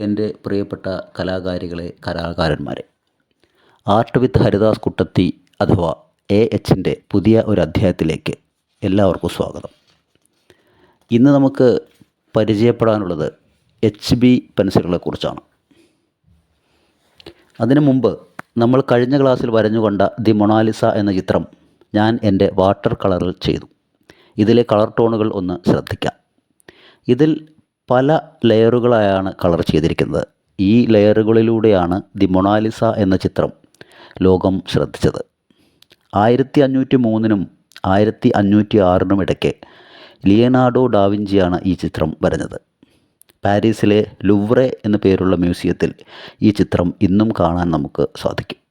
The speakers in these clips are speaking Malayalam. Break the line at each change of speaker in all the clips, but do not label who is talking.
എൻ്റെ പ്രിയപ്പെട്ട കലാകാരികളെ, കലാകാരന്മാരെ, ആർട്ട് വിത്ത് ഹരിദാസ് കുട്ടത്തി അഥവാ AHൻ്റെ പുതിയ ഒരു അധ്യായത്തിലേക്ക് എല്ലാവർക്കും സ്വാഗതം. ഇന്ന് നമുക്ക് പരിചയപ്പെടാനുള്ളത് HB പെൻസിലുകളെക്കുറിച്ചാണ്. അതിനു മുമ്പ് നമ്മൾ കഴിഞ്ഞ ക്ലാസ്സിൽ വരഞ്ഞുകൊണ്ട ദി മൊണാലിസ എന്ന ചിത്രം ഞാൻ എൻ്റെ വാട്ടർ കളറിൽ ചെയ്തു. ഇതിലെ കളർ ടോണുകൾ ഒന്ന് ശ്രദ്ധിക്കാം. ഇതിൽ പല ലെയറുകളായാണ് കളർ ചെയ്തിരിക്കുന്നത്. ഈ ലെയറുകളിലൂടെയാണ് ദി മൊണാലിസ എന്ന ചിത്രം ലോകം ശ്രദ്ധിച്ചത്. 1503 1506 ഇടയ്ക്ക് ലിയനാർഡോ ഡാവിഞ്ചിയാണ് ഈ ചിത്രം വരഞ്ഞത്. പാരീസിലെ ലുവ്രെ എന്നു പേരുള്ള മ്യൂസിയത്തിൽ ഈ ചിത്രം ഇന്നും കാണാൻ നമുക്ക് സാധിക്കും.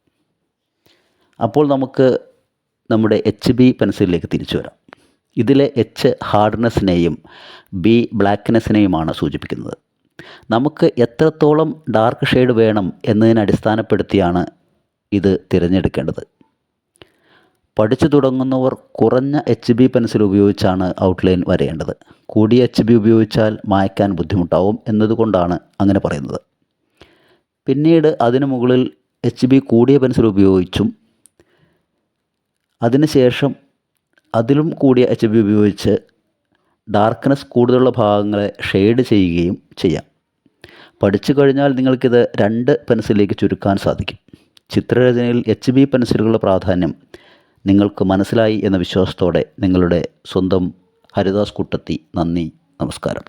അപ്പോൾ നമുക്ക് നമ്മുടെ HB പെൻസിലിലേക്ക് തിരിച്ചു വരാം. ഇതിലെ H ഹാർഡ്നെസ്സിനെയും B ബ്ലാക്ക്നെസ്സിനെയുമാണ് സൂചിപ്പിക്കുന്നത്. നമുക്ക് എത്രത്തോളം ഡാർക്ക് ഷെയ്ഡ് വേണം എന്നതിനെ അടിസ്ഥാനപ്പെടുത്തിയാണ് ഇത് തിരഞ്ഞെടുക്കേണ്ടത്. പഠിച്ചു തുടങ്ങുന്നവർ കുറഞ്ഞ HB പെൻസിൽ ഉപയോഗിച്ചാണ് ഔട്ട്ലൈൻ വരേണ്ടത്. കൂടിയ HB ഉപയോഗിച്ചാൽ മായ്ക്കാൻ ബുദ്ധിമുട്ടാവും എന്നതുകൊണ്ടാണ് അങ്ങനെ പറയുന്നത്. പിന്നീട് അതിനു മുകളിൽ HB കൂടിയ പെൻസിൽ ഉപയോഗിച്ചും അതിനുശേഷം അതിലും കൂടിയ HB ഉപയോഗിച്ച് ഡാർക്ക്നെസ് കൂടുതലുള്ള ഭാഗങ്ങളെ ഷെയ്ഡ് ചെയ്യുകയും ചെയ്യാം. പഠിച്ചു കഴിഞ്ഞാൽ നിങ്ങൾക്കിത് 2 പെൻസിലിലേക്ക് ചുരുക്കാൻ സാധിക്കും. ചിത്രരചനയിൽ HB പെൻസിലുകളുടെ പ്രാധാന്യം നിങ്ങൾക്ക് മനസ്സിലായി എന്ന വിശ്വാസത്തോടെ നിങ്ങളുടെ സ്വന്തം ഹരിദാസ് കുട്ടത്തി. നന്ദി, നമസ്കാരം.